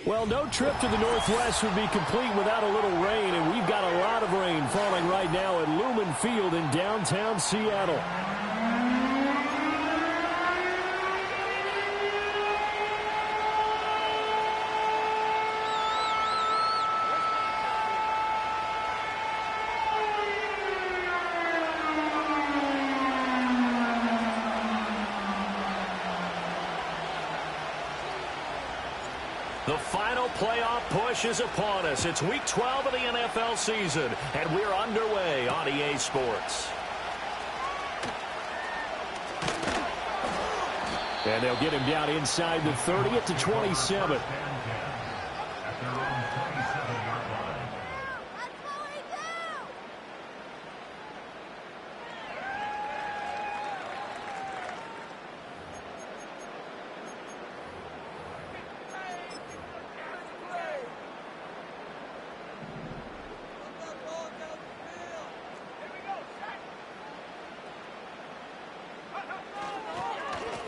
Well, no trip to the Northwest would be complete without a little rain, and we've got a lot of rain falling right now at Lumen Field in downtown Seattle. The final playoff push is upon us. It's Week 12 of the NFL season, and we're underway on EA Sports. And they'll get him down inside the 30 at the 27.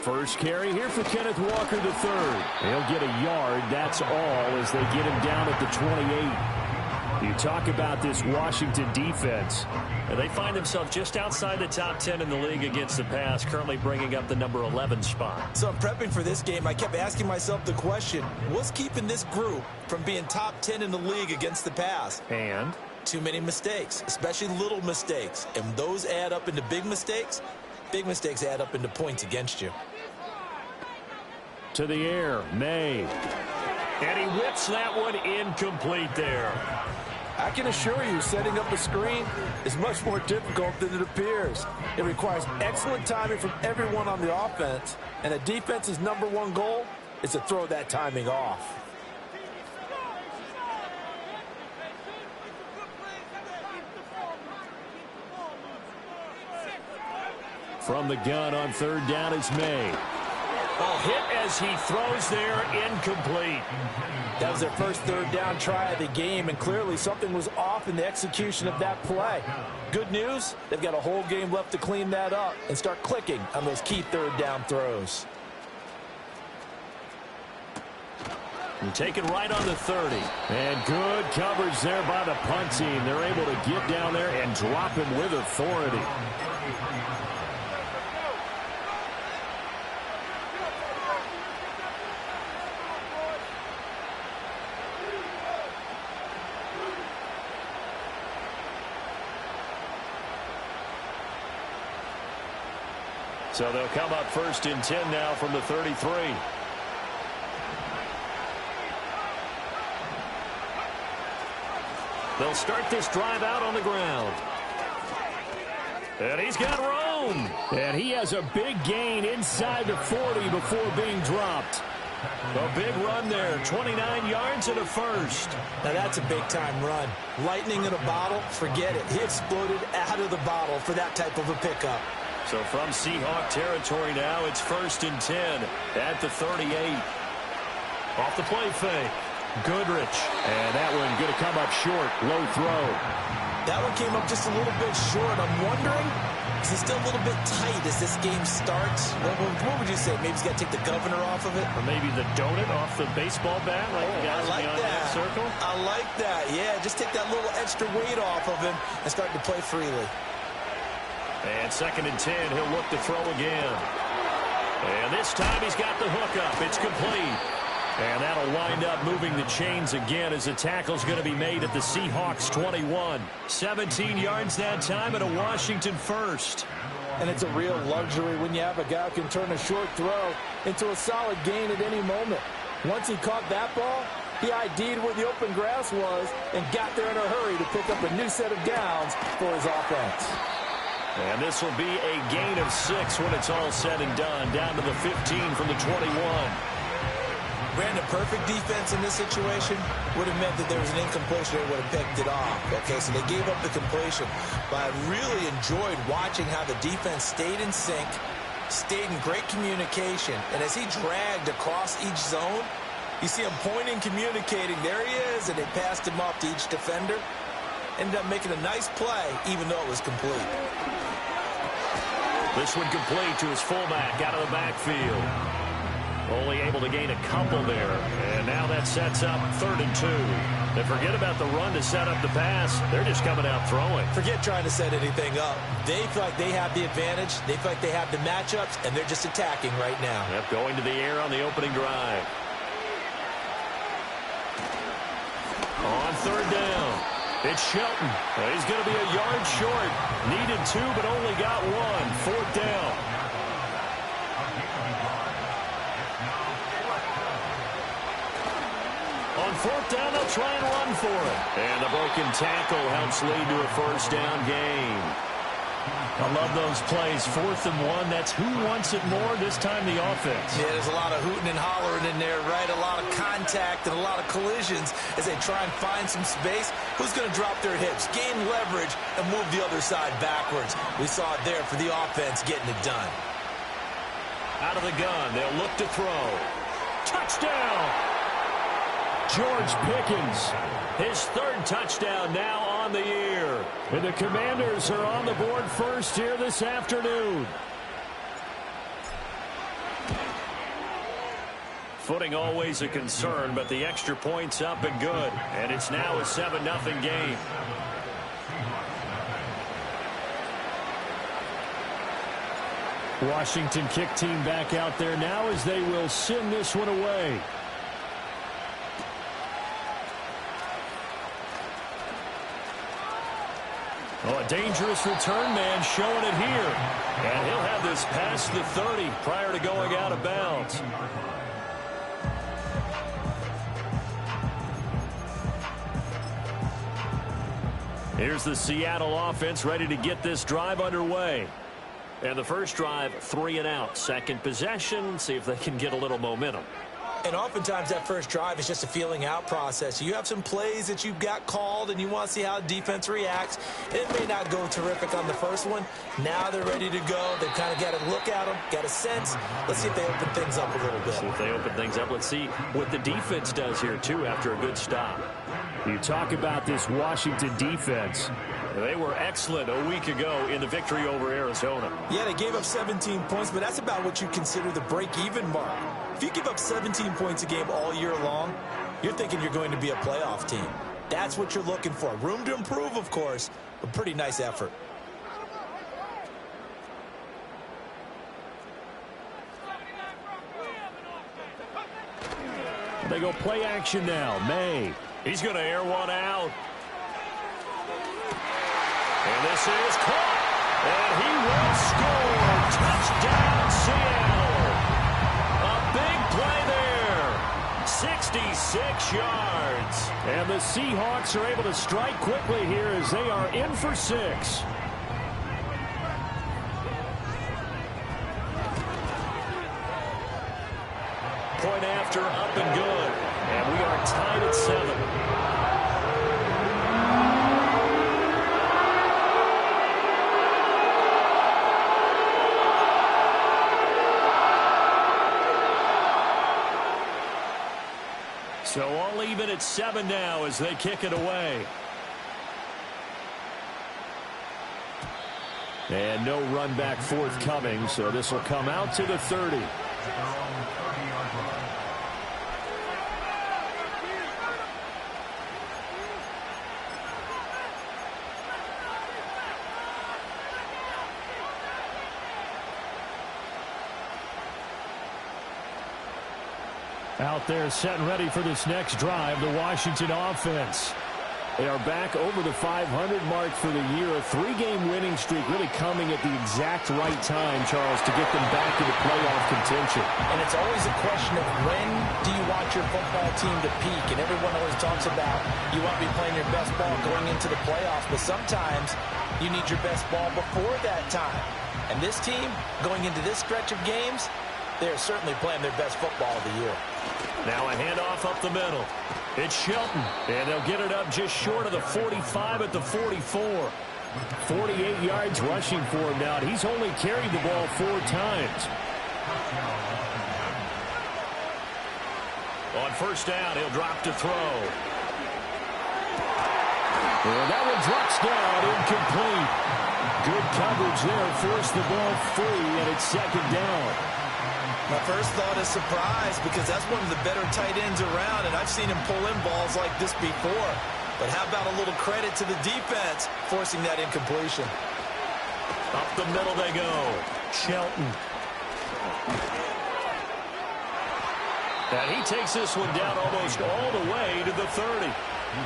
First carry here for Kenneth Walker III. He'll get a yard, that's all, as they get him down at the 28. You talk about this Washington defense. And they find themselves just outside the top 10 in the league against the pass, currently bringing up the number 11 spot. So I'm prepping for this game. I kept asking myself the question, what's keeping this group from being top 10 in the league against the pass? And? Too many mistakes, especially little mistakes. And those add up into big mistakes. Big mistakes add up into points against you. To the air, May. And he whips that one incomplete there. I can assure you, setting up a screen is much more difficult than it appears. It requires excellent timing from everyone on the offense, and a defense's #1 goal is to throw that timing off. From the gun on third down, it's May. Oh, hit as he throws there, incomplete. That was their first third down try of the game, and clearly something was off in the execution of that play. Good news, they've got a whole game left to clean that up and start clicking on those key third down throws. And taken right on the 30. And good coverage there by the punt team. They're able to get down there and drop him with authority. So they'll come up first and 10 now from the 33. They'll start this drive out on the ground. And he's got room. And he has a big gain inside the 40 before being dropped. A big run there, 29 yards and a first. Now that's a big-time run. Lightning in a bottle, forget it. He exploded out of the bottle for that type of a pickup. So from Seahawk territory now, it's first and 10 at the 38. Off the play fake. Goodrich. And that one going to come up short. Low throw. That one came up just a little bit short. I'm wondering, is it still a little bit tight as this game starts? What would you say? Maybe he's got to take the governor off of it? Or maybe the donut off the baseball bat, like the guys I like beyond that circle? I like that. Yeah, just take that little extra weight off of him and start to play freely. And second and 10, he'll look to throw again. And this time he's got the hook up. It's complete. And that'll wind up moving the chains again as the tackle's going to be made at the Seahawks 21. 17 yards that time and a Washington first. And it's a real luxury when you have a guy who can turn a short throw into a solid gain at any moment. Once he caught that ball, he ID'd where the open grass was and got there in a hurry to pick up a new set of downs for his offense. And this will be a gain of 6 when it's all said and done. Down to the 15 from the 21. Brandon, perfect defense in this situation would have meant that there was an incompletion. They would have picked it off. Okay, so they gave up the completion. But I really enjoyed watching how the defense stayed in sync, stayed in great communication. And as he dragged across each zone, you see him pointing, communicating. There he is, and they passed him off to each defender. Ended up making a nice play, even though it was complete. This one complete to his fullback out of the backfield. Only able to gain a couple there. And now that sets up 3rd and 2. And forget about the run to set up the pass. They're just coming out throwing. Forget trying to set anything up. They feel like they have the advantage. They feel like they have the matchups, and they're just attacking right now. Yep, going to the air on the opening drive. On 3rd down, it's Shelton. He's going to be a yard short. Needed 2, but only got 1. 4th down. On 4th down, they'll try and run for it. And the broken tackle helps lead to a 1st down gain. I love those plays. 4th and 1. That's who wants it more, this time the offense. Yeah, there's a lot of hooting and hollering in there, right? A lot of contact and a lot of collisions as they try and find some space. Who's going to drop their hips, gain leverage, and move the other side backwards? We saw it there for the offense getting it done. Out of the gun, they'll look to throw. Touchdown! George Pickens. His 3rd touchdown now on the year. And the Commanders are on the board first here this afternoon. Footing always a concern, but the extra point's up and good. And it's now a 7-0 game. Washington kick team back out there now as they will send this one away. Oh, a dangerous return man showing it here. And he'll have this past the 30 prior to going out of bounds. Here's the Seattle offense ready to get this drive underway. And the first drive, 3 and out. Second possession, see if they can get a little momentum. And oftentimes that first drive is just a feeling out process. You have some plays that you've got called and you want to see how defense reacts. It may not go terrific on the first one. Now they're ready to go. They've kind of got to look at them, got a sense. Let's see if they open things up a little bit. See if they open things up. Let's see what the defense does here, too, after a good stop. You talk about this Washington defense. They were excellent a week ago in the victory over Arizona. Yeah, they gave up 17 points, but that's about what you consider the break-even mark. If you give up 17 points a game all year long, you're thinking you're going to be a playoff team. That's what you're looking for. Room to improve, of course, but pretty nice effort. They go play action now. May. He's going to air one out. And this is caught. And he will score. Touchdown, Seattle. A big play there. 66 yards. And the Seahawks are able to strike quickly here as they are in for 6. Point after, up and good. And we are tied at 7. So all even at 7 now as they kick it away. And no run back forthcoming, so this will come out to the 30. Out there set and ready for this next drive, the Washington offense. They are back over the 500 mark for the year. A 3-game winning streak really coming at the exact right time, Charles, to get them back into playoff contention. And it's always a question of when do you want your football team to peak? And everyone always talks about you want to be playing your best ball going into the playoffs, but sometimes you need your best ball before that time. And this team, going into this stretch of games, they're certainly playing their best football of the year. Now a handoff up the middle. It's Shelton, and they'll get it up just short of the 45 at the 44. 48 yards rushing for him now, and he's only carried the ball 4 times. On first down, he'll drop to throw. And that one drops down, incomplete. Good coverage there, forced the ball free, and it's 2nd down. My first thought is surprise, because that's one of the better tight ends around, and I've seen him pull in balls like this before. But how about a little credit to the defense forcing that incompletion? Up the middle they go. Shelton. And he takes this one down almost all the way to the 30.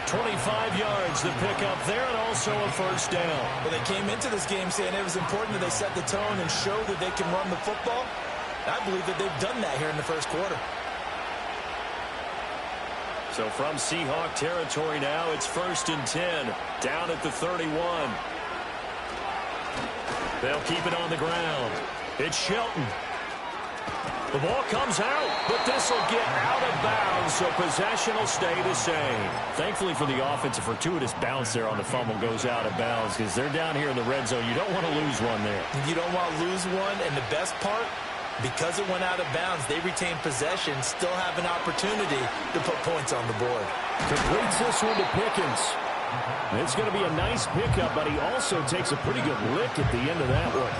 25 yards to pick up there, and also a first down. Well, they came into this game saying it was important that they set the tone and show that they can run the football. I believe that they've done that here in the first quarter. So from Seahawk territory now, it's 1st and 10, down at the 31. They'll keep it on the ground. It's Shelton. The ball comes out, but this will get out of bounds, so possession will stay the same. Thankfully for the offense, a fortuitous bounce there on the fumble goes out of bounds, because they're down here in the red zone. You don't want to lose one there. You don't want to lose one, and the best part, because it went out of bounds, they retain possession, still have an opportunity to put points on the board. Completes this one to Pickens. It's going to be a nice pickup, but he also takes a pretty good lick at the end of that one.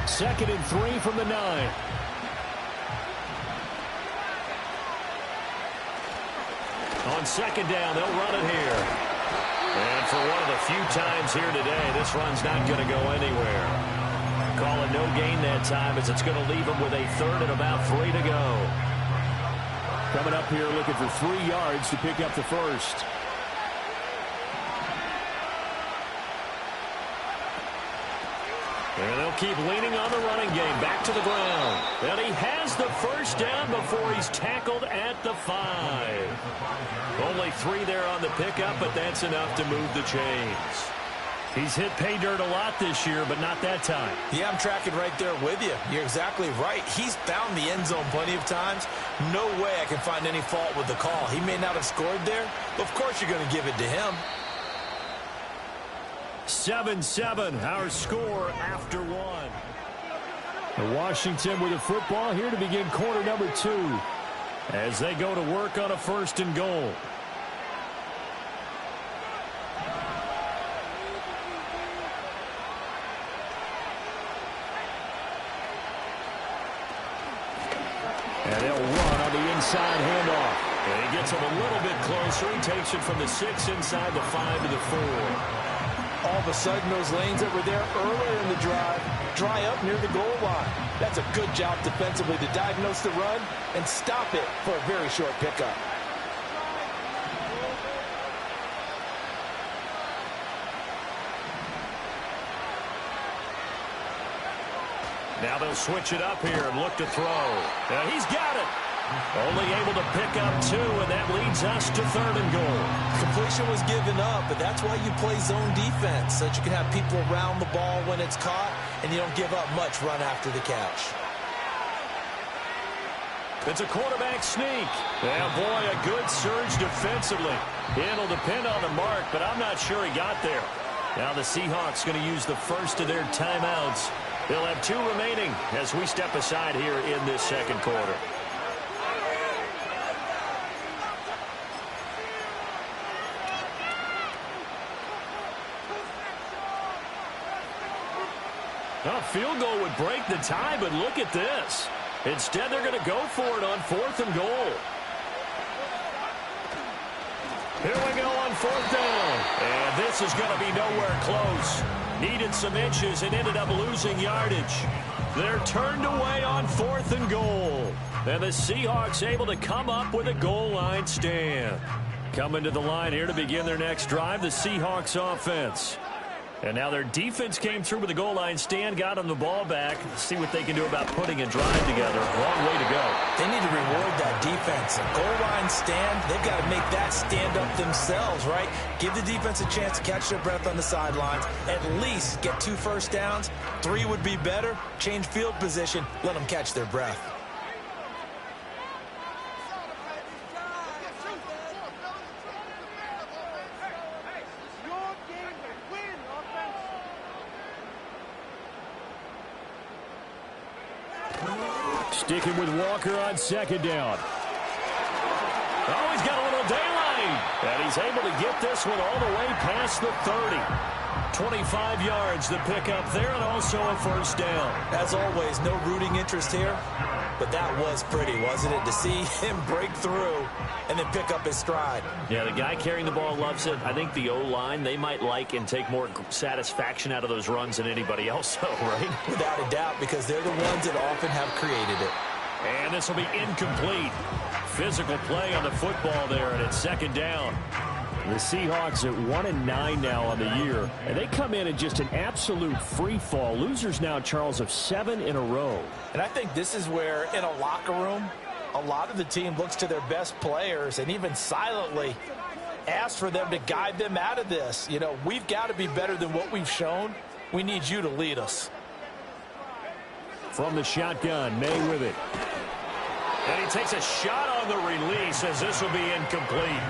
Second and 3 from the 9. On second down, they'll run it here. And for one of the few times here today, this run's not going to go anywhere. Call it no gain that time, as it's going to leave them with a 3rd and about 3 to go. Coming up here looking for 3 yards to pick up the first. And they'll keep leaning on the running game. Back to the ground. And he has the first down before he's tackled at the 5. Only 3 there on the pickup, but that's enough to move the chains. He's hit pay dirt a lot this year, but not that time. Yeah, I'm tracking right there with you. You're exactly right. He's found the end zone plenty of times. No way I can find any fault with the call. He may not have scored there, but of course you're going to give it to him. 7-7, our score after 1. Washington with the football here to begin quarter number 2 as they go to work on a 1st and goal. And they'll run on the inside handoff. And he gets him a little bit closer. He takes it from the 6 inside the 5 to the 4. All of a sudden, those lanes that were there earlier in the drive dry up near the goal line. That's a good job defensively to diagnose the run and stop it for a very short pickup. Now they'll switch it up here and look to throw. Now he's got it. Only able to pick up 2, and that leads us to 3rd and goal. Completion was given up, but that's why you play zone defense, so that you can have people around the ball when it's caught, and you don't give up much run after the catch. It's a quarterback sneak. Yeah, boy, a good surge defensively. It'll depend on the mark, but I'm not sure he got there. Now the Seahawks going to use the first of their timeouts. They'll have 2 remaining as we step aside here in this second quarter. A field goal would break the tie, but look at this. Instead, they're going to go for it on 4th and goal. Here we go on 4th down. And this is going to be nowhere close. Needed some inches and ended up losing yardage. They're turned away on 4th and goal. And the Seahawks able to come up with a goal line stand. Coming to the line here to begin their next drive, the Seahawks offense. And now their defense came through with a goal line stand, got them the ball back. See what they can do about putting a drive together. Long way to go. They need to reward that defense. A goal line stand, they've got to make that stand up themselves, right? Give the defense a chance to catch their breath on the sidelines. At least get 2 first downs. 3 would be better. Change field position. Let them catch their breath. Sticking with Walker on second down. Oh, he's got a little daylight. And he's able to get this one all the way past the 30. 25 yards to pick up there, and also a first down. As always, no rooting interest here, but that was pretty, wasn't it, to see him break through and then pick up his stride. Yeah, the guy carrying the ball loves it. I think the O-line, they might like and take more satisfaction out of those runs than anybody else, though, right? Without a doubt, because they're the ones that often have created it. And this will be incomplete. Physical play on the football there, and it's second down. The Seahawks at 1-9 now on the year, and they come in just an absolute free fall. Losers now, Charles, of 7 in a row. And I think this is where, in a locker room, a lot of the team looks to their best players and even silently asks for them to guide them out of this. You know, we've got to be better than what we've shown. We need you to lead us. From the shotgun, May with it. And he takes a shot on the release as this will be incomplete.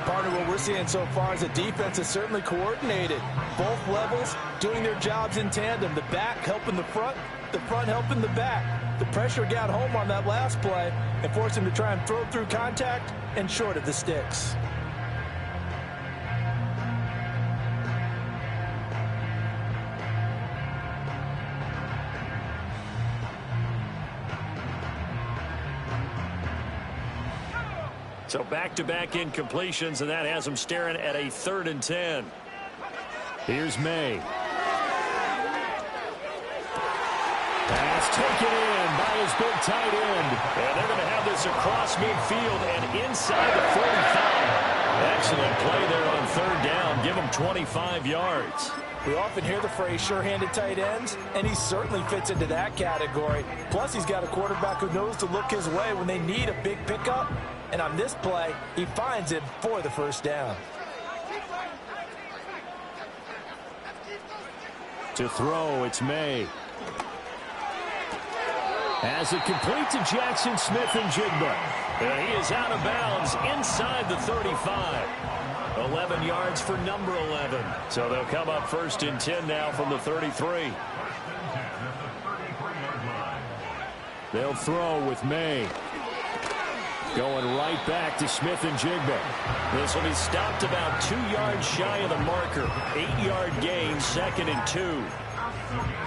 Partner, what we're seeing so far is the defense is certainly coordinated. Both levels doing their jobs in tandem. The back helping the front helping the back. The pressure got home on that last play and forced him to try and throw through contact and short of the sticks. So back-to-back incompletions, and that has him staring at a 3rd and 10. Here's May. Pass taken in by his big tight end. And they're going to have this across midfield and inside the 45. Excellent play there on 3rd down. Give him 25 yards. We often hear the phrase sure-handed tight ends, and he certainly fits into that category. Plus, he's got a quarterback who knows to look his way when they need a big pickup. And on this play, he finds him for the first down. To throw, it's May. As it complete to Jackson Smith-Njigba. And he is out of bounds inside the 35. 11 yards for number 11. So they'll come up 1st and 10 now from the 33. They'll throw with May. Going right back to Smith-Njigba. This will be stopped about 2 yards shy of the marker. 8-yard gain, 2nd and 2.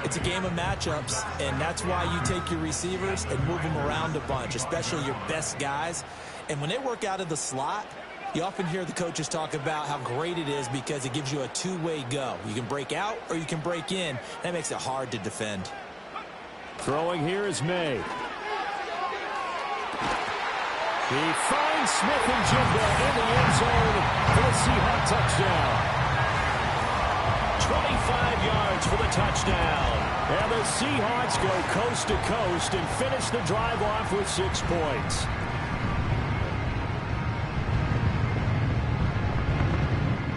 It's a game of matchups, and that's why you take your receivers and move them around a bunch, especially your best guys. And when they work out of the slot, you often hear the coaches talk about how great it is because it gives you a two-way go. You can break out or you can break in. That makes it hard to defend. Throwing here is May. He finds Smith-Njigba in the end zone for the Seahawks touchdown. 25 yards for the touchdown. And the Seahawks go coast to coast and finish the drive off with 6 points.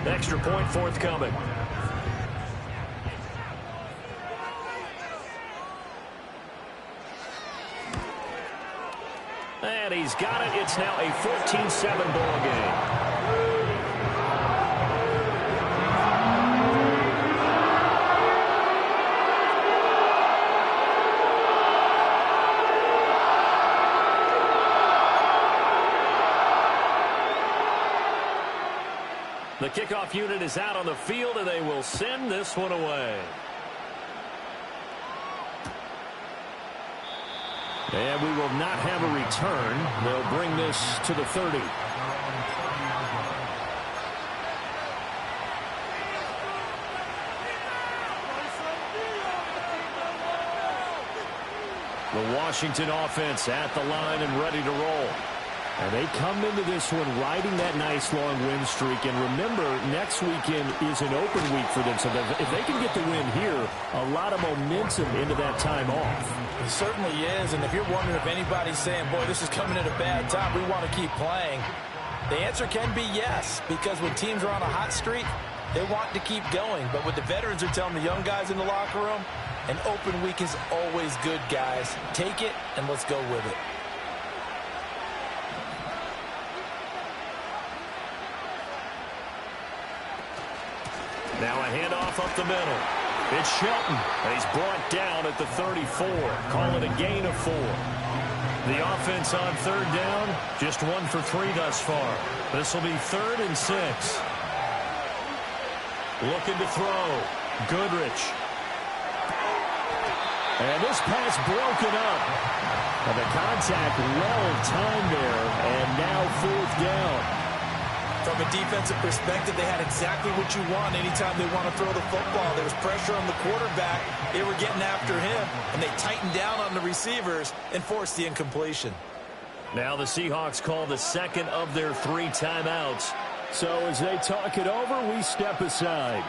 Extra point forthcoming. And he's got it. It's now a 14-7 ball game. The kickoff unit is out on the field, and they will send this one away. And we will not have a return. They'll bring this to the 30. The Washington offense at the line and ready to roll. And they come into this one riding that nice long win streak. And remember, next weekend is an open week for them. So if they can get the win here, a lot of momentum into that time off. It certainly is. And if you're wondering if anybody's saying, boy, this is coming at a bad time, we want to keep playing, the answer can be yes. Because when teams are on a hot streak, they want to keep going. But what the veterans are telling the young guys in the locker room, an open week is always good, guys. Take it and let's go with it. Now a handoff up the middle. It's Shelton. And he's brought down at the 34. Call it a gain of 4. The offense on third down, just 1 for 3 thus far. This will be 3rd and 6. Looking to throw. Goodrich. And this pass broken up. And the contact well timed there, and now 4th down. From a defensive perspective, they had exactly what you want anytime they want to throw the football. There was pressure on the quarterback. They were getting after him, and they tightened down on the receivers and forced the incompletion. Now the Seahawks call the 2nd of their 3 timeouts. So as they talk it over, we step aside.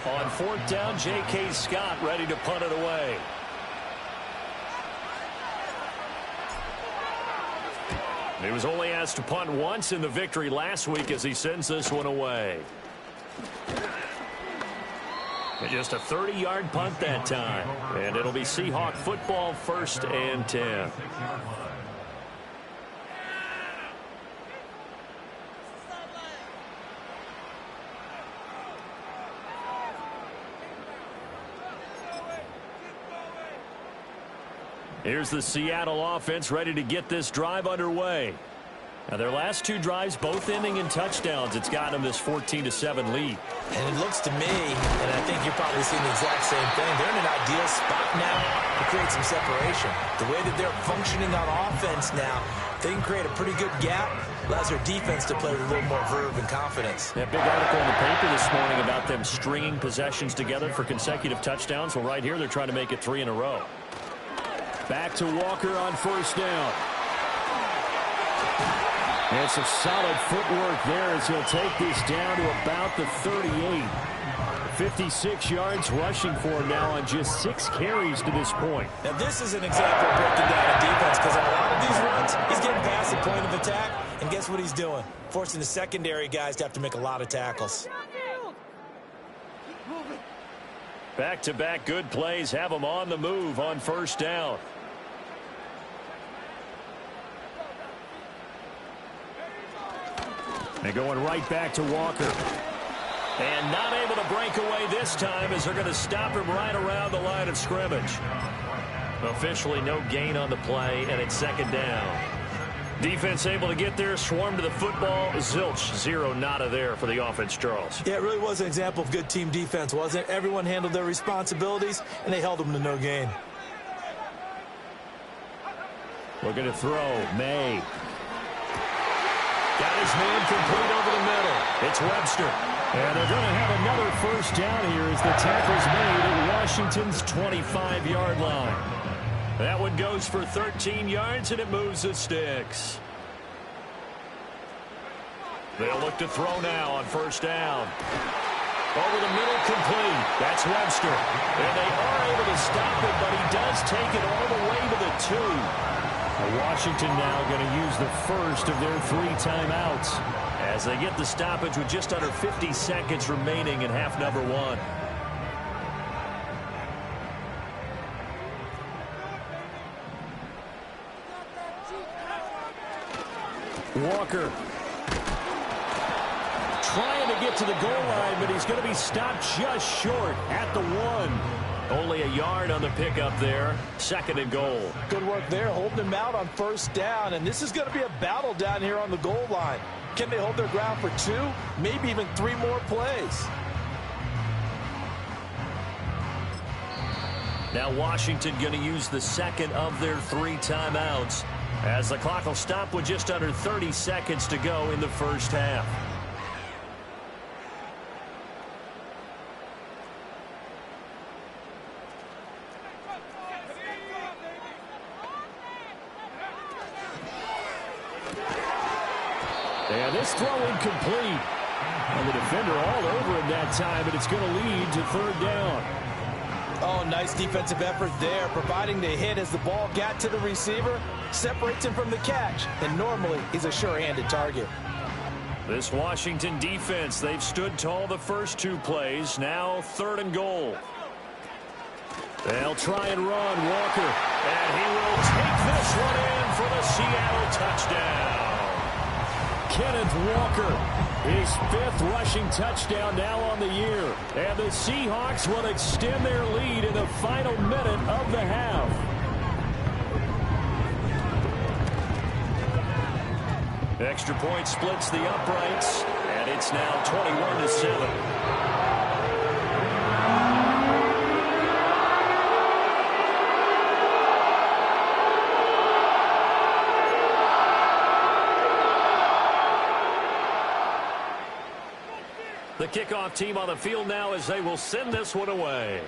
On 4th down, J.K. Scott ready to punt it away. He was only asked to punt once in the victory last week as he sends this one away. And just a 30-yard punt that time. And it'll be Seahawk football, 1st and 10. Here's the Seattle offense ready to get this drive underway. Now their last 2 drives both ending in touchdowns. It's got them this 14-7 lead. And it looks to me, and I think you're probably seeing the exact same thing, they're in an ideal spot now to create some separation. The way that they're functioning on offense now, they can create a pretty good gap. Allows their defense to play with a little more verve and confidence. That big article in the paper this morning about them stringing possessions together for consecutive touchdowns. Well, right here they're trying to make it 3 in a row. Back to Walker on 1st down. And some solid footwork there as he'll take this down to about the 38. 56 yards rushing for him now on just 6 carries to this point. Now this is an example of breaking down a defense, because on a lot of these runs, he's getting past the point of attack, and guess what he's doing? Forcing the secondary guys to have to make a lot of tackles. Back-to-back good plays have them on the move on 1st down. They're going right back to Walker. And not able to break away this time as they're going to stop him right around the line of scrimmage. Officially no gain on the play, and it's 2nd down. Defense able to get there, swarm to the football. Zilch, 0 nada there for the offense, Charles. Yeah, it really was an example of good team defense, wasn't it? Everyone handled their responsibilities, and they held them to no gain. Looking to throw. May. Got his man complete over the middle. It's Webster. And they're going to have another 1st down here as the tackle's made at Washington's 25-yard line. That one goes for 13 yards, and it moves the sticks. They'll look to throw now on 1st down. Over the middle, complete. That's Webster. And they are able to stop it, but he does take it all the way to the 2. Washington now going to use the 1st of their 3 timeouts. As they get the stoppage with just under 50 seconds remaining in half number 1. Walker trying to get to the goal line, but he's going to be stopped just short at the 1. Only a yard on the pickup there. 2nd and goal. Good work there, holding him out on 1st down, and this is going to be a battle down here on the goal line. Can they hold their ground for 2, maybe even 3 more plays? Now Washington going to use the 2nd of their 3 timeouts as the clock will stop with just under 30 seconds to go in the 1st half. And this throw incomplete. And the defender all over him that time, but it's going to lead to 3rd down. Oh, nice defensive effort there, providing the hit as the ball got to the receiver, separates him from the catch, and normally he's a sure-handed target. This Washington defense, they've stood tall the first 2 plays. Now 3rd and goal. They'll try and run. Walker. And he will take this one in for the Seattle touchdown. Kenneth Walker. His 5th rushing touchdown now on the year. And the Seahawks will extend their lead in the final minute of the half. Extra point splits the uprights, and it's now 21-7. The kickoff team on the field now as they will send this one away.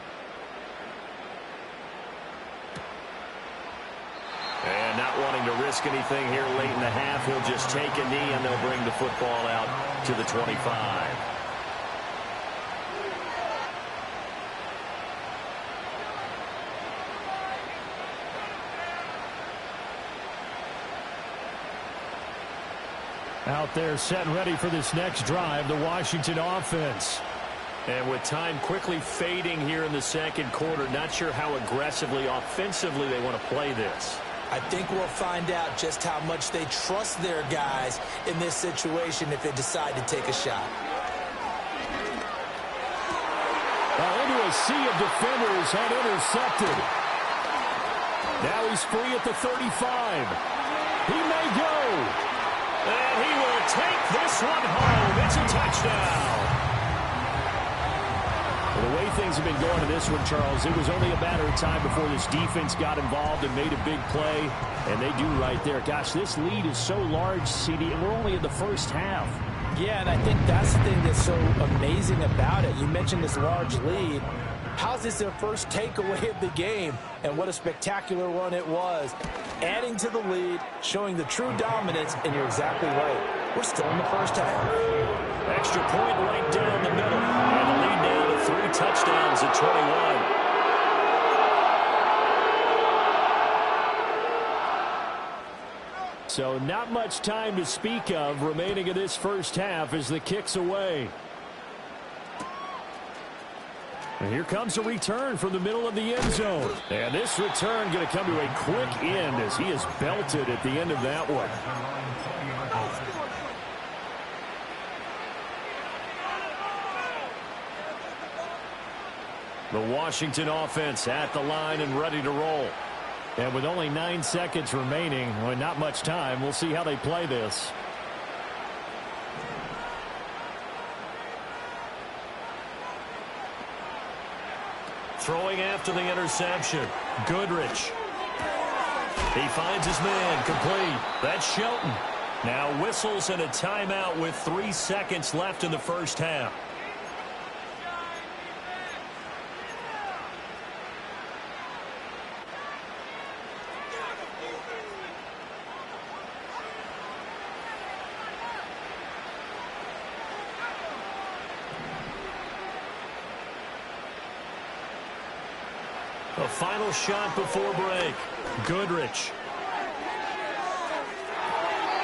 And not wanting to risk anything here late in the half, he'll just take a knee and they'll bring the football out to the 25. Out there set and ready for this next drive, the Washington offense. And with time quickly fading here in the second quarter, not sure how aggressively, offensively they want to play this. I think we'll find out just how much they trust their guys in this situation if they decide to take a shot. Into a sea of defenders and intercepted. Now he's free at the 35. He may go. And he will take this one home. It's a touchdown. Well, the way things have been going in this one, Charles, it was only a matter of time before this defense got involved and made a big play. And they do right there. Gosh, this lead is so large, CD, and we're only in the first half. Yeah, and I think that's the thing that's so amazing about it. You mentioned this large lead. How's this their first takeaway of the game? And what a spectacular one it was. Adding to the lead, showing the true dominance, and you're exactly right. We're still in the first half. Extra point right down the middle. And the lead down to 3 touchdowns at 21. So not much time to speak of remaining in this first half as the kick's away. And here comes a return from the middle of the end zone. And this return going to come to a quick end as he is belted at the end of that one. The Washington offense at the line and ready to roll. And with only 9 seconds remaining, well, not much time, we'll see how they play this. Throwing after the interception. Goodrich. He finds his man complete. That's Shelton. Now whistles and a timeout with 3 seconds left in the first half. A final shot before break. Goodrich.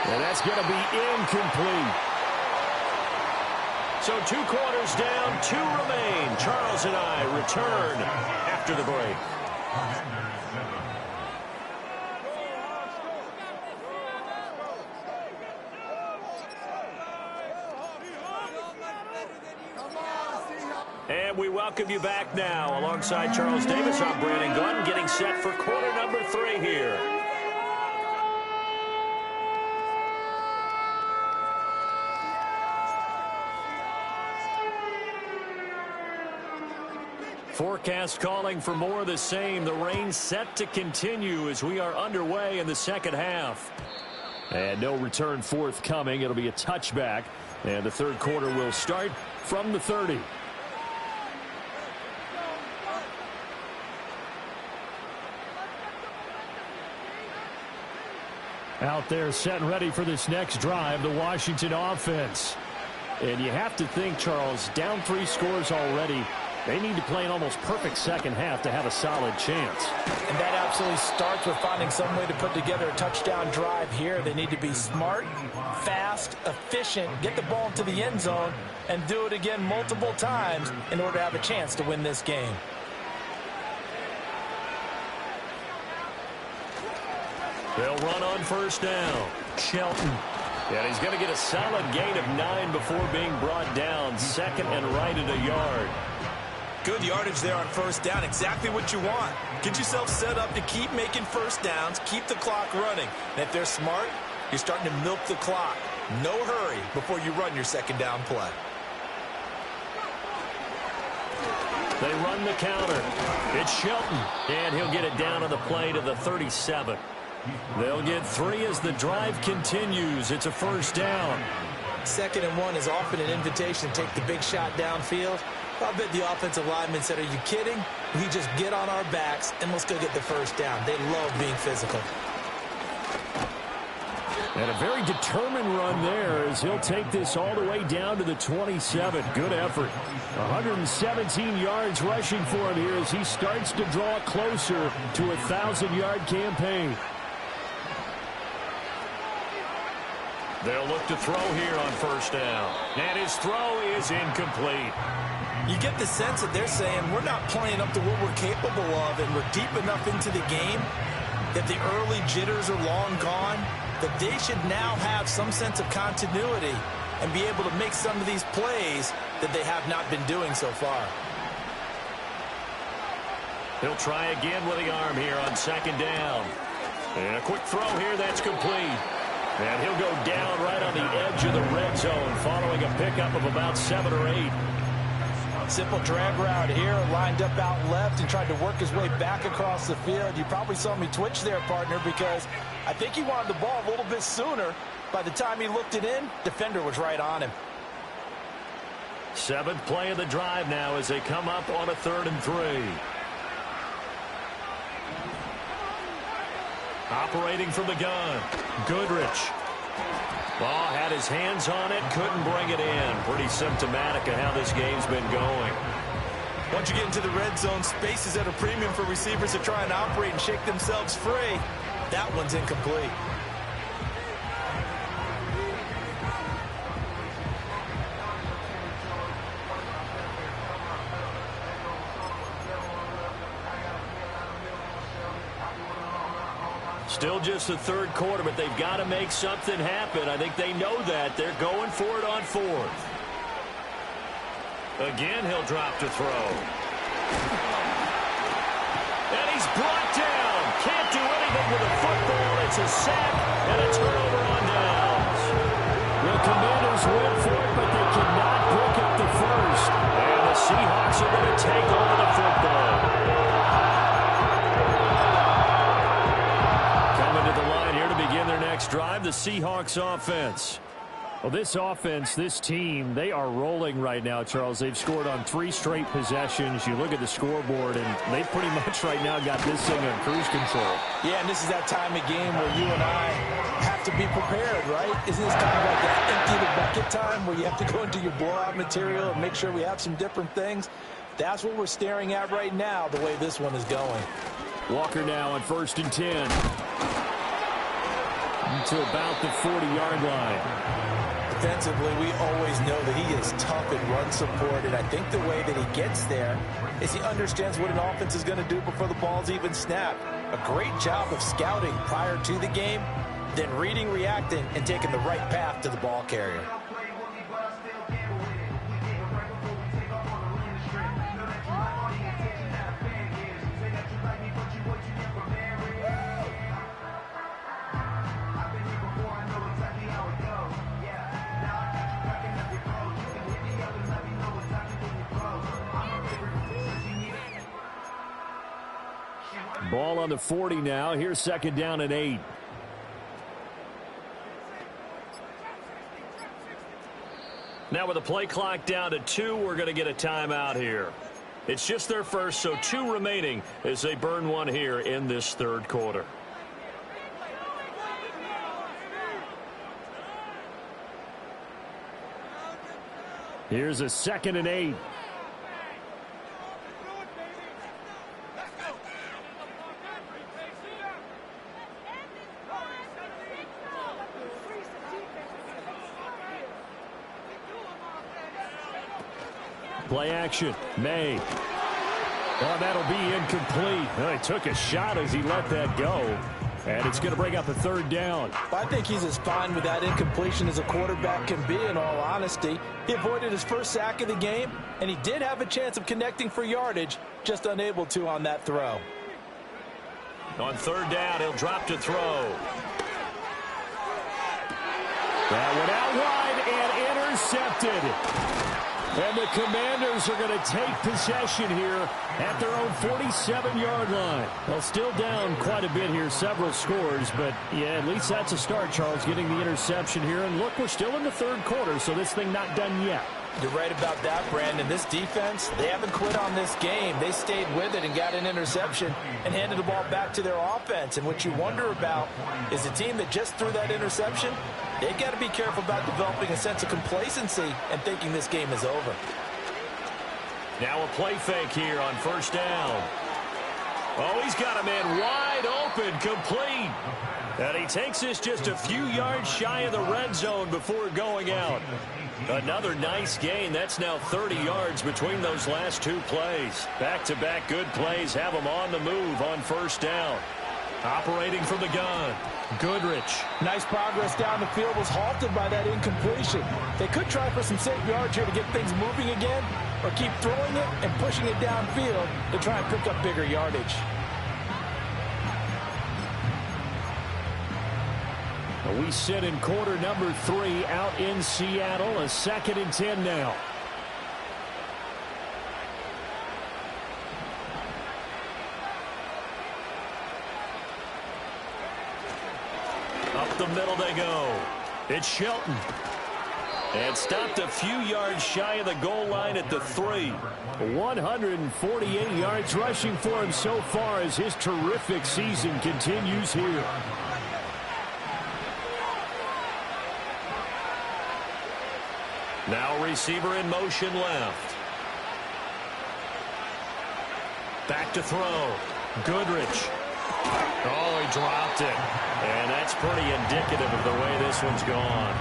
And that's going to be incomplete. So 2 quarters down, 2 remain. Charles and I return after the break. And we welcome you back now. Alongside Charles Davis, I'm Brandon Gunn, getting set for quarter number 3 here. Forecast calling for more of the same. The rain set to continue as we are underway in the second half. And no return forthcoming. It'll be a touchback. And the third quarter will start from the 30. Out there set and ready for this next drive, the Washington offense. And you have to think, Charles, down 3 scores already. They need to play an almost perfect second half to have a solid chance. And that absolutely starts with finding some way to put together a touchdown drive here. They need to be smart, fast, efficient, get the ball into the end zone, and do it again multiple times in order to have a chance to win this game. They'll run on first down. Shelton. And he's going to get a solid gain of 9 before being brought down. Second and right at a yard. Good yardage there on first down. Exactly what you want. Get yourself set up to keep making first downs, keep the clock running. And if they're smart, you're starting to milk the clock. No hurry before you run your second down play. They run the counter. It's Shelton, and he'll get it down on the play to the 37. They'll get 3 as the drive continues. It's a first down. 2nd and 1 is often an invitation to take the big shot downfield. I bet the offensive lineman said, are you kidding? We just get on our backs and let's go get the first down. They love being physical. And a very determined run there as he'll take this all the way down to the 27. Good effort. 117 yards rushing for him here as he starts to draw closer to a 1,000-yard campaign. They'll look to throw here on first down. And his throw is incomplete. You get the sense that they're saying we're not playing up to what we're capable of, and we're deep enough into the game that the early jitters are long gone, that they should now have some sense of continuity and be able to make some of these plays that they have not been doing so far. He'll try again with the arm here on second down. And a quick throw here that's complete. And he'll go down right on the edge of the red zone following a pickup of about 7 or 8. Simple drag route here, lined up out left and tried to work his way back across the field. You probably saw me twitch there, partner, because I think he wanted the ball a little bit sooner. By the time he looked it in, defender was right on him. 7th play of the drive now as they come up on a 3rd and 3. Operating from the gun, Goodrich. Ball had his hands on it, couldn't bring it in. Pretty symptomatic of how this game's been going. Once you get into the red zone, space is at a premium for receivers to try and operate and shake themselves free. That one's incomplete. Still just the 3rd quarter, but they've got to make something happen. I think they know that. They're going for it on 4th. Again, he'll drop to throw. And he's brought down. Can't do anything with the football. It's a sack and a turnover on downs. The Commanders went for it, but they cannot pick up the first. And the Seahawks are going to take over the football. Begin their next drive, the Seahawks offense. Well, this offense, this team, they are rolling right now, Charles. They've scored on 3 straight possessions. You look at the scoreboard, and they pretty much right now got this thing on cruise control. Yeah, and this is that time of game where you and I have to be prepared, right? Isn't this kind of like that empty the bucket time where you have to go into your blowout material and make sure we have some different things? That's what we're staring at right now, the way this one is going. Walker now on 1st and 10. To about the 40-yard line. Defensively, we always know that he is tough in run support, and I think the way that he gets there is he understands what an offense is going to do before the ball's even snapped. A great job of scouting prior to the game, then reading, reacting, and taking the right path to the ball carrier. Ball on the 40 now. Here's 2nd down and 8. Now with the play clock down to 2, we're going to get a timeout here. It's just their first, so 2 remaining as they burn one here in this 3rd quarter. Here's a 2nd and 8. Play action. May. Oh, that'll be incomplete. Well, he took a shot as he let that go. And it's going to bring up a third down. I think he's as fine with that incompletion as a quarterback can be, in all honesty. He avoided his first sack of the game, and he did have a chance of connecting for yardage, just unable to on that throw. On third down, he'll drop to throw. That one out wide and intercepted. And the Commanders are going to take possession here at their own 47-yard line. Well, still down quite a bit here, several scores, but yeah, at least that's a start, Charles, getting the interception here. And look, we're still in the third quarter, so this thing not done yet. You're right about that, Brandon. This defense, they haven't quit on this game. They stayed with it and got an interception and handed the ball back to their offense. And what you wonder about is a team that just threw that interception, they got to be careful about developing a sense of complacency and thinking this game is over. Now a play fake here on first down. Oh, he's got a man wide open, complete. And he takes this just a few yards shy of the red zone before going out. Another nice gain. That's now 30 yards between those last two plays. Back-to-back good plays have them on the move on first down. Operating from the gun, Goodrich. Nice progress down the field, was halted by that incompletion. They could try for some safe yards here to get things moving again, or keep throwing it and pushing it downfield to try and pick up bigger yardage. We sit in quarter number 3 out in Seattle. A 2nd and 10 now. Up the middle they go. It's Shelton. And stopped a few yards shy of the goal line at the 3. 148 yards rushing for him so far as his terrific season continues here. Now receiver in motion left. Back to throw. Goodrich. Oh, he dropped it. And that's pretty indicative of the way this one's gone.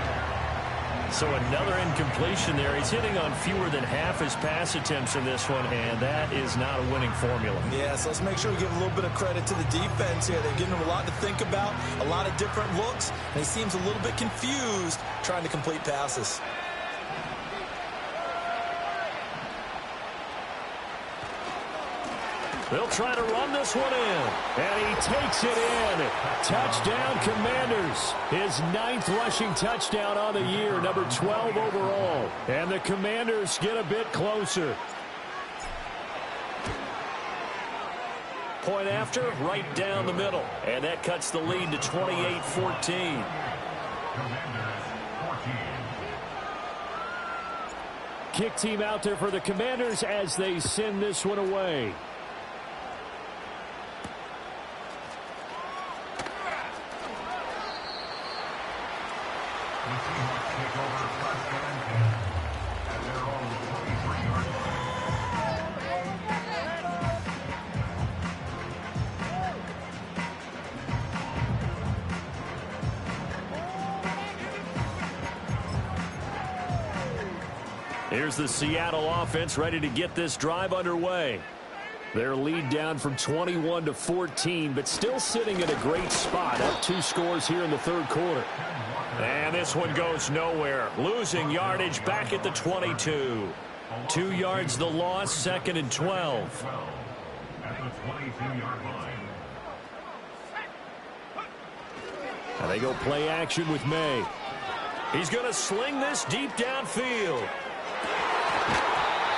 So another incompletion there. He's hitting on fewer than half his pass attempts in this one, and that is not a winning formula. Yeah, so let's make sure we give a little bit of credit to the defense here. They're giving him a lot to think about, a lot of different looks, and he seems a little bit confused trying to complete passes. They'll try to run this one in. And he takes it in. Touchdown, Commanders. His 9th rushing touchdown on the year, number 12 overall. And the Commanders get a bit closer. Point after, right down the middle. And that cuts the lead to 28-14. Kick team out there for the Commanders as they send this one away. Here's the Seattle offense ready to get this drive underway. Their lead down from 21 to 14, but still sitting in a great spot. Up 2 scores here in the third quarter. And this one goes nowhere. Losing yardage back at the 22. 2 yards the loss, 2nd and 12. And they go play action with May. He's going to sling this deep downfield.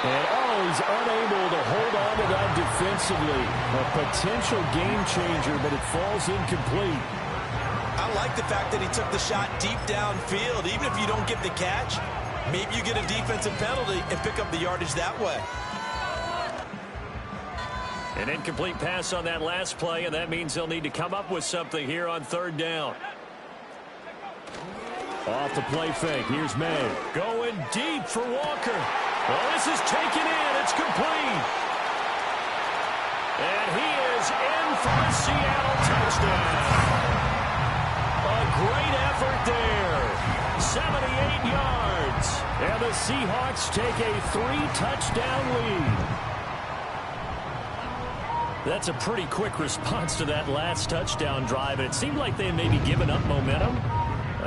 And, he's unable to hold on to that defensively. A potential game changer, but it falls incomplete. I like the fact that he took the shot deep downfield. Even if you don't get the catch, maybe you get a defensive penalty and pick up the yardage that way. An incomplete pass on that last play, and that means they'll need to come up with something here on third down. Off the play fake. Here's May. Going deep for Walker. Well, this is taken in. It's complete. And he is in for a Seattle touchdown. A great effort there. 78 yards. And the Seahawks take a 3-touchdown lead. That's a pretty quick response to that last touchdown drive, and it seemed like they had maybe given up momentum.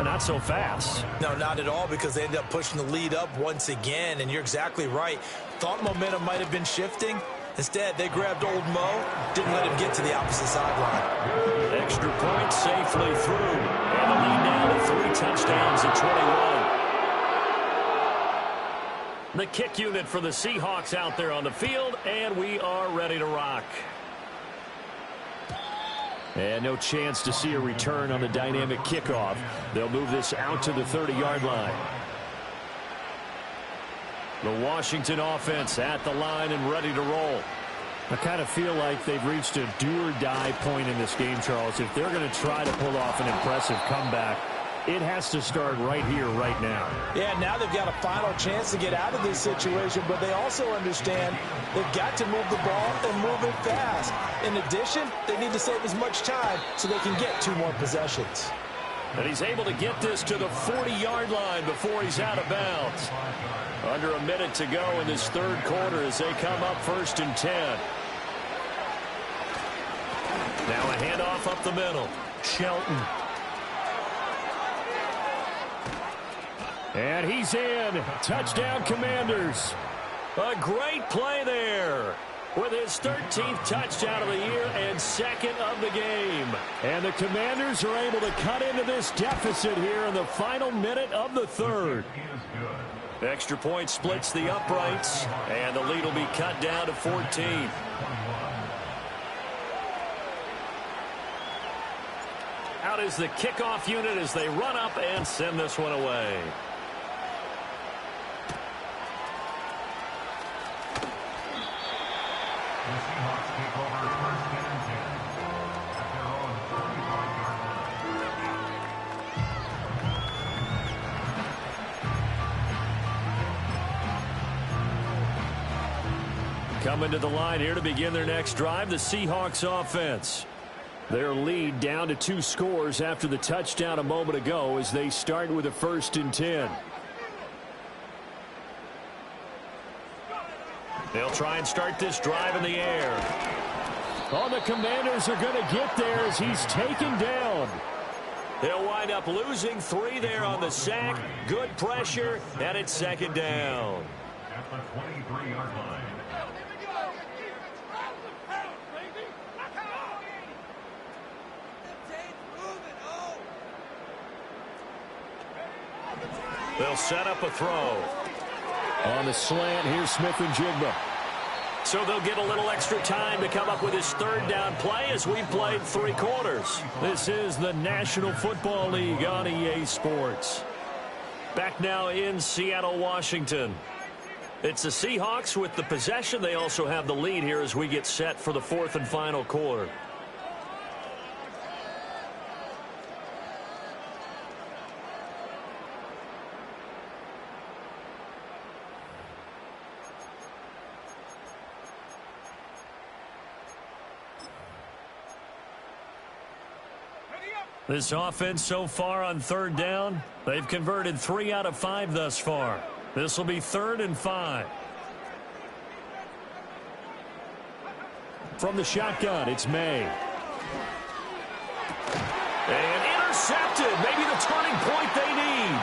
Not so fast. No, not at all, because they ended up pushing the lead up once again, and you're exactly right. Thought momentum might have been shifting. Instead, they grabbed old Mo, didn't let him get to the opposite sideline. Extra point safely through, and the lead now to 3 touchdowns at 21. The kick unit for the Seahawks out there on the field, and we are ready to rock. And no chance to see a return on the dynamic kickoff. They'll move this out to the 30-yard line. The Washington offense at the line and ready to roll. I kind of feel like they've reached a do-or-die point in this game, Charles. If they're going to try to pull off an impressive comeback, it has to start right here, right now. Yeah, now they've got a final chance to get out of this situation, but they also understand they've got to move the ball and move it fast. In addition, they need to save as much time so they can get 2 more possessions. And he's able to get this to the 40-yard line before he's out of bounds. Under a minute to go in this third quarter as they come up 1st and 10. Now a handoff up the middle. Shelton. And he's in. Touchdown, Commanders. A great play there with his 13th touchdown of the year and 2nd of the game. And the Commanders are able to cut into this deficit here in the final minute of the third. Extra point splits the uprights, and the lead will be cut down to 14. Out is the kickoff unit as they run up and send this one away. Coming to the line here to begin their next drive, the Seahawks offense. Their lead down to 2 scores after the touchdown a moment ago as they start with a 1st and 10. They'll try and start this drive in the air. Oh, the Commanders are going to get there as he's taken down. They'll wind up losing 3 there on the sack. Good pressure, and it's 2nd down. At the 23-yard line. They'll set up a throw. On the slant, here's Smith and Jigba. So they'll get a little extra time to come up with his 3rd down play as we've played 3 quarters. This is the National Football League on EA Sports. Back now in Seattle, Washington. It's the Seahawks with the possession. They also have the lead here as we get set for the 4th and final quarter. This offense so far on 3rd down, they've converted 3 out of 5 thus far. This will be 3rd and 5. From the shotgun, it's May. And intercepted. Maybe the turning point they need.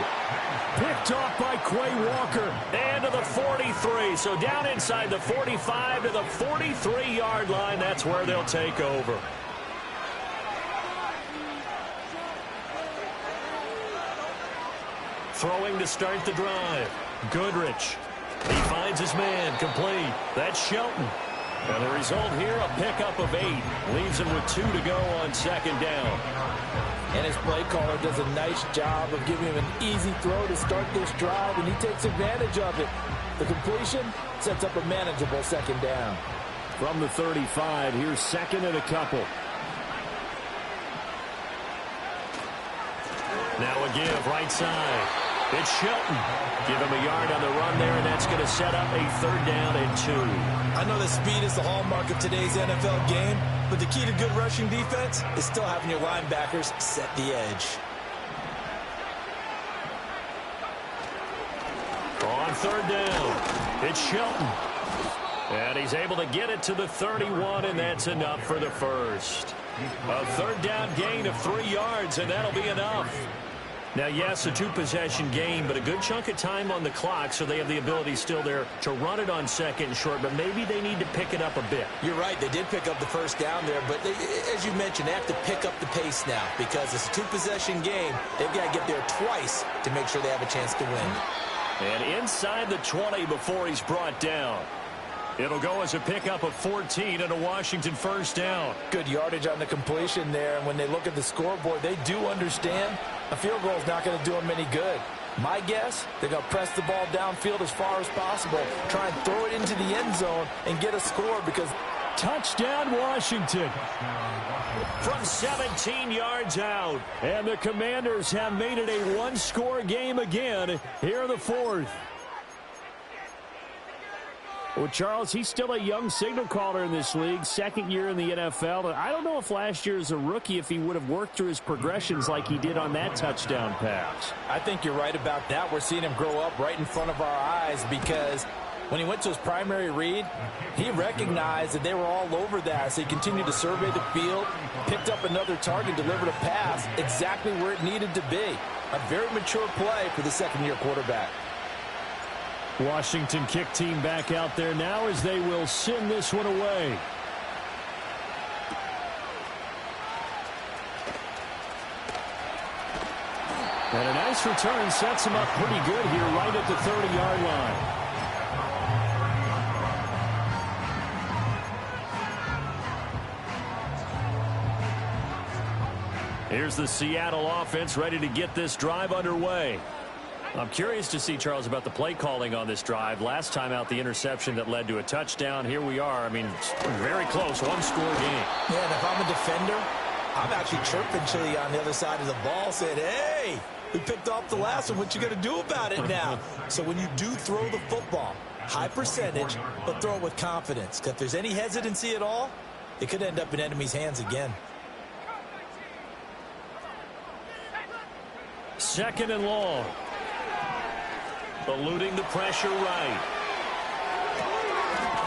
Picked off by Quay Walker. And to the 43. So down inside the 45 to the 43-yard line. That's where they'll take over. Throwing to start the drive. Goodrich. He finds his man. Complete. That's Shelton. And the result here, a pickup of 8. Leaves him with 2 to go on 2nd down. And his play caller does a nice job of giving him an easy throw to start this drive, and he takes advantage of it. The completion sets up a manageable 2nd down. From the 35, here's 2nd and a couple. Now a give right side. It's Shelton. Give him a yard on the run there, and that's going to set up a 3rd down and 2. I know that speed is the hallmark of today's NFL game, but the key to good rushing defense is still having your linebackers set the edge. On 3rd down, it's Shelton. And he's able to get it to the 31, and that's enough for the first. A third down gain of 3 yards, and that'll be enough. Now, yes, a 2-possession game, but a good chunk of time on the clock, so they have the ability still there to run it on second and short, but maybe they need to pick it up a bit. You're right. They did pick up the first down there, but as you mentioned, they have to pick up the pace now because it's a 2-possession game. They've got to get there twice to make sure they have a chance to win. And inside the 20 before he's brought down. It'll go as a pickup of 14 and a Washington first down. Good yardage on the completion there, and when they look at the scoreboard, they do understand a field goal is not going to do them any good. My guess, they're going to press the ball downfield as far as possible, try and throw it into the end zone and get a score because... Touchdown, Washington. From 17 yards out. And the Commanders have made it a one-score game again here in the fourth. Well, Charles, he's still a young signal caller in this league, second year in the NFL. I don't know if last year as a rookie, if he would have worked through his progressions like he did on that touchdown pass. I think you're right about that. We're seeing him grow up right in front of our eyes because when he went to his primary read, he recognized that they were all over that. So he continued to survey the field, picked up another target, delivered a pass exactly where it needed to be. A very mature play for the second-year quarterback. Washington kick team back out there now as they will send this one away. And a nice return sets him up pretty good here right at the 30-yard line. Here's the Seattle offense ready to get this drive underway. I'm curious to see, Charles, about the play calling on this drive. Last time out, the interception that led to a touchdown. Here we are. I mean, very close, one-score game. Yeah, and if I'm a defender, I'm actually chirping Chili on the other side of the ball, saying, hey, we picked off the last one. What you going to do about it now? So when you do throw the football, high percentage, but throw it with confidence. Because if there's any hesitancy at all, it could end up in enemy's hands again. Second and long. Eluding the pressure right.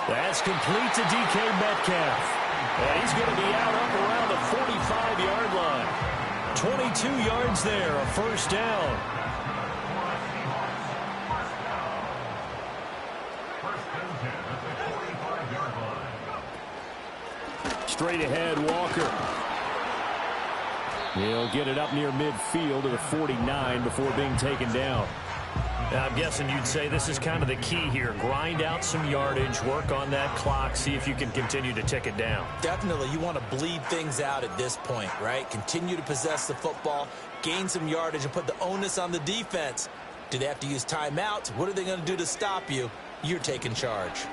That's complete to DK Metcalf. And he's going to be out up around the 45-yard line. 22 yards there, a first down. Straight ahead, Walker. He'll get it up near midfield to the 49 before being taken down. Now, I'm guessing you'd say this is kind of the key here. Grind out some yardage, work on that clock, see if you can continue to tick it down. Definitely, you want to bleed things out at this point, right? Continue to possess the football, gain some yardage, and put the onus on the defense. Do they have to use timeouts? What are they going to do to stop you? You're taking charge.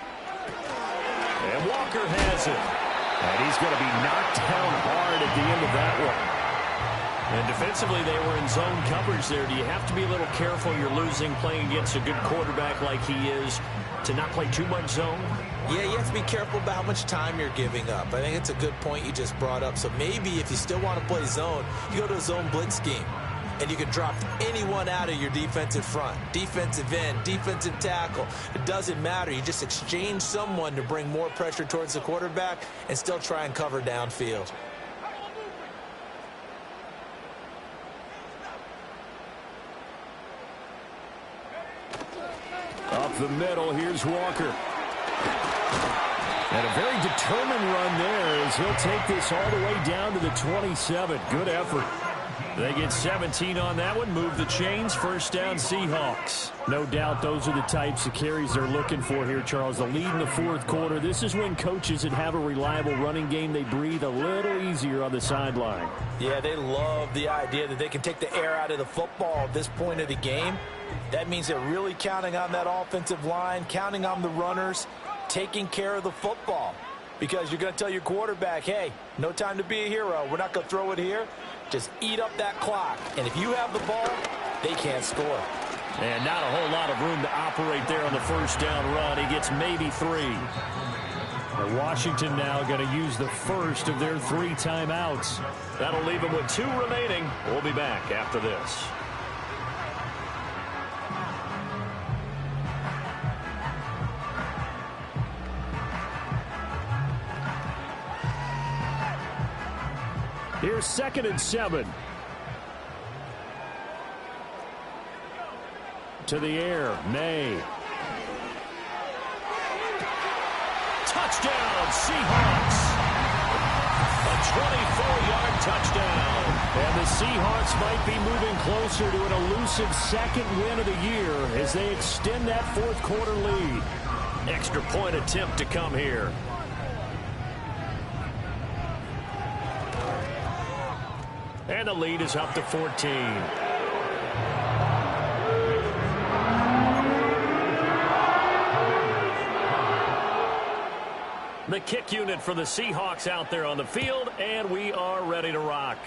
And Walker has it. And he's going to be knocked down hard at the end of that one. And defensively, they were in zone coverage there. Do you have to be a little careful? You're losing, playing against a good quarterback like he is, to not play too much zone? Yeah, you have to be careful about how much time you're giving up. I think it's a good point you just brought up. So maybe if you still want to play zone, you go to a zone blitz scheme. And you can drop anyone out of your defensive front. Defensive end, defensive tackle. It doesn't matter. You just exchange someone to bring more pressure towards the quarterback and still try and cover downfield. Up the middle, here's Walker. And a very determined run there as he'll take this all the way down to the 27. Good effort. They get 17 on that one, move the chains, first down Seahawks. No doubt those are the types of carries they're looking for here, Charles. The lead in the fourth quarter. This is when coaches that have a reliable running game, they breathe a little easier on the sideline. Yeah, they love the idea that they can take the air out of the football at this point of the game. That means they're really counting on that offensive line, counting on the runners, taking care of the football. Because you're going to tell your quarterback, hey, no time to be a hero. We're not going to throw it here. Just eat up that clock. And if you have the ball, they can't score. And not a whole lot of room to operate there on the first down run. He gets maybe 3. And Washington now going to use the first of their 3 timeouts. That'll leave them with 2 remaining. We'll be back after this. Here's 2nd and 7. To the air, May. Touchdown, Seahawks. A 24-yard touchdown. And the Seahawks might be moving closer to an elusive 2nd win of the year as they extend that 4th quarter lead. Extra point attempt to come here. And the lead is up to 14. The kick unit for the Seahawks out there on the field, and we are ready to rock.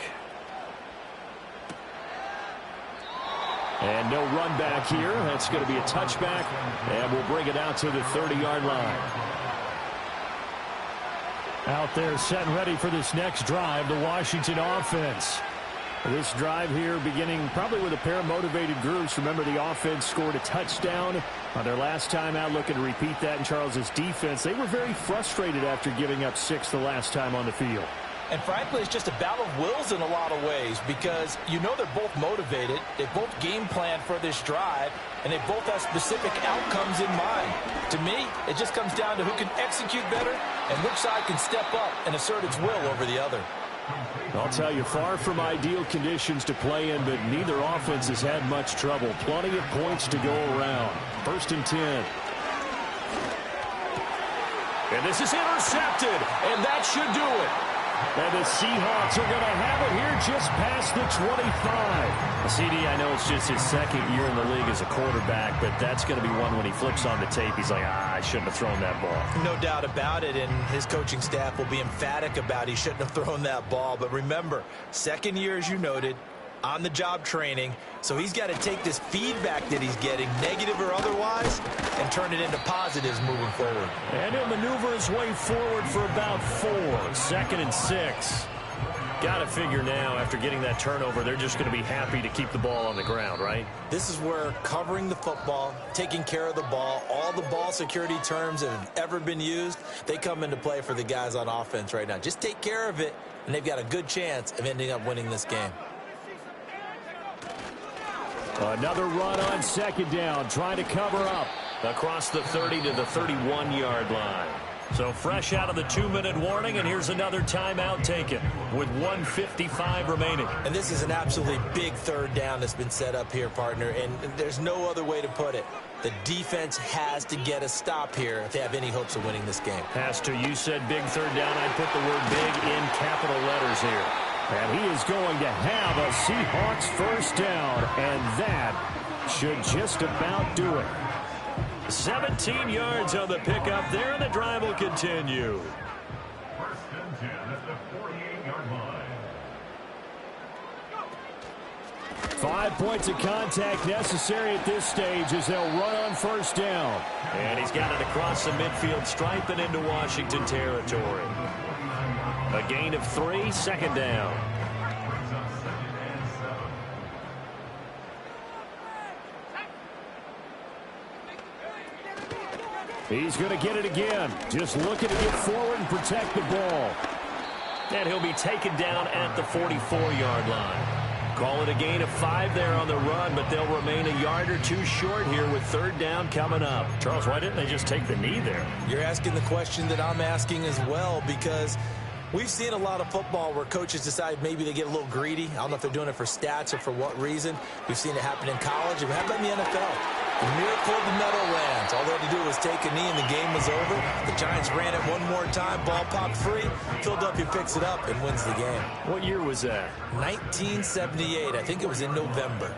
And no run back here. That's going to be a touchback, and we'll bring it out to the 30-yard line. Out there set and ready for this next drive, the Washington offense. This drive here beginning probably with a pair of motivated groups. Remember, the offense scored a touchdown on their last time out, looking to repeat that in Charles's defense. They were very frustrated after giving up 6 the last time on the field. And frankly, it's just a battle of wills in a lot of ways because you know they're both motivated. They both game plan for this drive, and they both have specific outcomes in mind. To me, it just comes down to who can execute better and which side can step up and assert its will over the other. I'll tell you, far from ideal conditions to play in, but neither offense has had much trouble. Plenty of points to go around. 1st and 10. And this is intercepted, and that should do it. And the Seahawks are going to have it here just past the 25. CD, I know it's just his 2nd year in the league as a quarterback, but that's going to be one when he flips on the tape. He's like, I shouldn't have thrown that ball. No doubt about it, and his coaching staff will be emphatic about he shouldn't have thrown that ball. But remember, 2nd year, as you noted, on-the-job training, so he's got to take this feedback that he's getting, negative or otherwise, and turn it into positives moving forward. And he'll maneuver his way forward for about 4. 2nd and 6. Got to figure now, after getting that turnover, they're just going to be happy to keep the ball on the ground, right? This is where covering the football, taking care of the ball, all the ball security terms that have ever been used, they come into play for the guys on offense right now. Just take care of it, and they've got a good chance of ending up winning this game. Another run on 2nd down, trying to cover up. Across the 30 to the 31-yard line. So fresh out of the 2-minute warning, and here's another timeout taken with 1:55 remaining. And this is an absolutely big 3rd down that's been set up here, partner, and there's no other way to put it. The defense has to get a stop here if they have any hopes of winning this game. Has to. You said big 3rd down. I'd put the word big in capital letters here. And he is going to have a Seahawks 1st down, and that should just about do it. 17 yards on the pickup there, and the drive will continue. 1st and 10 at the 48-yard line. 5 points of contact necessary at this stage as they'll run on 1st down. And he's got it across the midfield stripe and into Washington territory. A gain of 3, 2nd down. He's going to get it again. Just looking to get forward and protect the ball. And he'll be taken down at the 44-yard line. Call it a gain of 5 there on the run, but they'll remain a yard or 2 short here with 3rd down coming up. Charles, why didn't they just take the knee there? You're asking the question that I'm asking as well, because we've seen a lot of football where coaches decide maybe they get a little greedy. I don't know if they're doing it for stats or for what reason. We've seen it happen in college. It happened in the NFL. The miracle of the Meadowlands. All they had to do was take a knee and the game was over. The Giants ran it one more time. Ball popped free. Philadelphia picks it up and wins the game. What year was that? 1978. I think it was in November.